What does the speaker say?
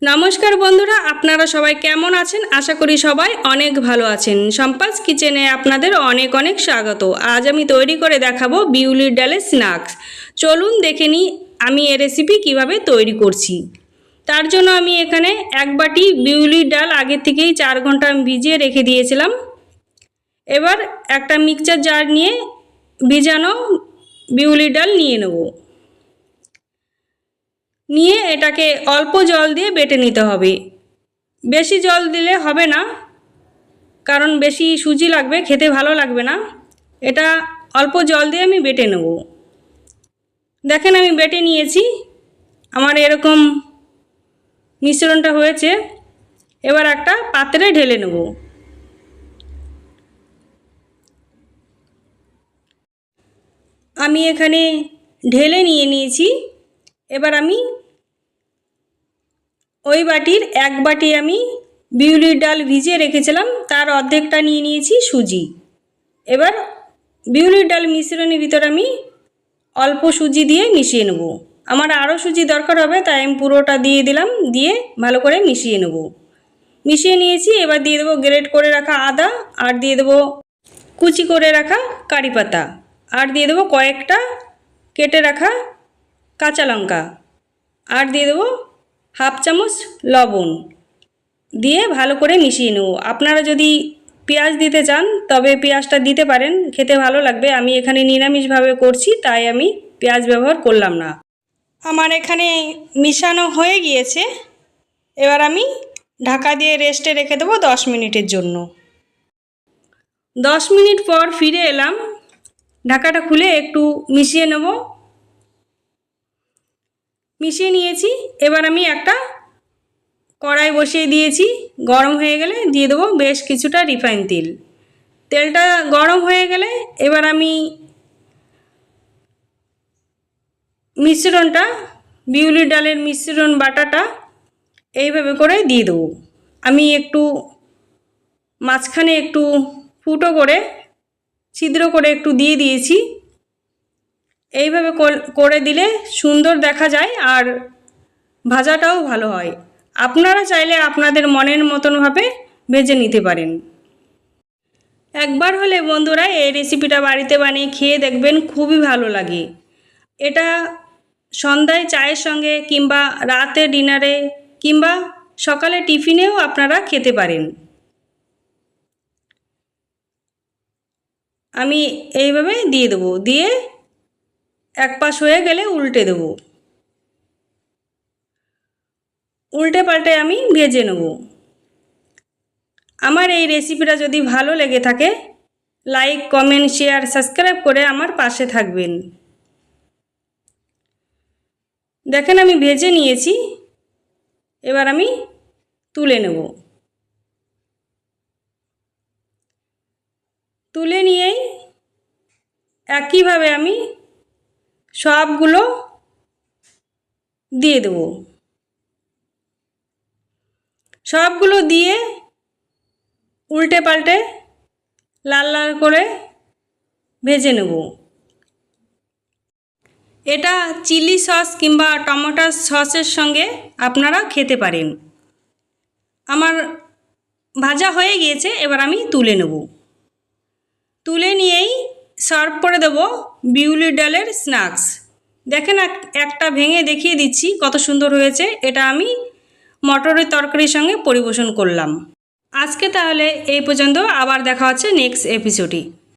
নমস্কার বন্ধুরা, আপনারা সবাই কেমন আছেন? আশা করি সবাই অনেক ভালো আছেন। সম্পাস কিচেনে আপনাদের অনেক অনেক স্বাগত। আজ আমি তৈরি করে দেখাবো বিউলির ডালের স্ন্যাক্স। চলুন দেখে নিই আমি এই রেসিপি কিভাবে তৈরি করছি। তার জন্য আমি এখানে এক বাটি বিউলির ডাল আগে থেকেই 4 ঘন্টা ভিজিয়ে রেখে দিয়েছিলাম। এবার একটা মিক্সচার জার নিয়ে ভিজানো বিউলির ডাল নিয়ে নেব। নিয়ে এটাকে অল্প জল দিয়ে বেটে নিতে হবে। বেশি জল দিলে হবে না, কারণ বেশি সুজি লাগবে, খেতে ভালো লাগবে না। এটা অল্প জল দিয়ে আমি বেটে নেব। দেখেন আমি বেটে নিয়েছি, আমার এরকম মিশ্রণটা হয়েছে। এবার একটা পাত্রে ঢেলে নেব। আমি এখানে ঢেলে নিয়েছি। এবার আমি ওই বাটির এক বাটি আমি বিউলির ডাল ভিজিয়ে রেখেছিলাম, তার অর্ধেকটা নিয়ে নিয়েছি সুজি। এবার বিউলির ডাল মিশ্রণের ভিতর আমি অল্প সুজি দিয়ে মিশিয়ে নেব। আমার আরও সুজি দরকার হবে, তাই আমি পুরোটা দিয়ে দিলাম। দিয়ে ভালো করে মিশিয়ে নেব। মিশিয়ে নিয়েছি। এবার দিয়ে দেবো গ্রেট করে রাখা আদা, আর দিয়ে দেবো কুচি করে রাখা কারি পাতা, আর দিয়ে দেবো কয়েকটা কেটে রাখা কাঁচা লঙ্কা, আর দিয়ে দেবো হাফ চামচ লবণ। দিয়ে ভালো করে মিশিয়ে নেব। আপনারা যদি পেঁয়াজ দিতে চান তবে পেঁয়াজটা দিতে পারেন, খেতে ভালো লাগবে। আমি এখানে নিরামিষভাবে করছি, তাই আমি পেঁয়াজ ব্যবহার করলাম না। আমার এখানে মিশানো হয়ে গিয়েছে। এবার আমি ঢাকা দিয়ে রেস্টে রেখে দেবো 10 মিনিটের জন্য। 10 মিনিট পর ফিরে এলাম। ঢাকাটা খুলে একটু মিশিয়ে নেব। মিশিয়ে নিয়েছি। এবার আমি একটা কড়াই বসিয়ে দিয়েছি। গরম হয়ে গেলে দিয়ে দেবো বেশ কিছুটা রিফাইন তেল। তেলটা গরম হয়ে গেলে এবার আমি মিশ্রণটা, বিউলির ডালের মিশ্রণ বাটাটা এইভাবে করে দিয়ে দেবো। আমি একটু মাঝখানে একটু ফুটো করে ছিদ্র করে একটু দিয়ে দিয়েছি। এইভাবে করে দিলে সুন্দর দেখা যায়, আর ভাজাটাও ভালো হয়। আপনারা চাইলে আপনাদের মনের মতনভাবে ভেজে নিতে পারেন। একবার হলে বন্ধুরা এই রেসিপিটা বাড়িতে বানিয়ে খেয়ে দেখবেন, খুবই ভালো লাগে। এটা সন্ধ্যায় চায়ের সঙ্গে, কিংবা রাতে ডিনারে, কিংবা সকালে টিফিনেও আপনারা খেতে পারেন। আমি এইভাবে দিয়ে দেবো। দিয়ে এক পাশ হয়ে গেলে উল্টে দেবো। উল্টে পাল্টে আমি ভেজে নেব। আমার এই রেসিপিটা যদি ভালো লেগে থাকে, লাইক, কমেন্ট, শেয়ার, সাবস্ক্রাইব করে আমার পাশে থাকবেন। দেখেন আমি ভেজে নিয়েছি। এবার আমি তুলে নেব। তুলে নিয়েই একইভাবে আমি সবগুলো দিয়ে দেব। সবগুলো দিয়ে উল্টে পাল্টে লাল লাল করে ভেজে নেব। এটা চিলি সস কিংবা টমেটো সসের সঙ্গে আপনারা খেতে পারেন। আমার ভাজা হয়ে গিয়েছে। এবার আমি তুলে নেব। তুলে নিয়েই সার্ভ করে দেব বিউলির ডালের স্ন্যাক্স। দেখেন একটা ভেঙে দেখিয়ে দিচ্ছি কত সুন্দর হয়েছে। এটা আমি মটরের তরকারির সঙ্গে পরিবেশন করলাম। আজকে তাহলে এই পর্যন্ত। আবার দেখা হচ্ছে নেক্সট এপিসোডে।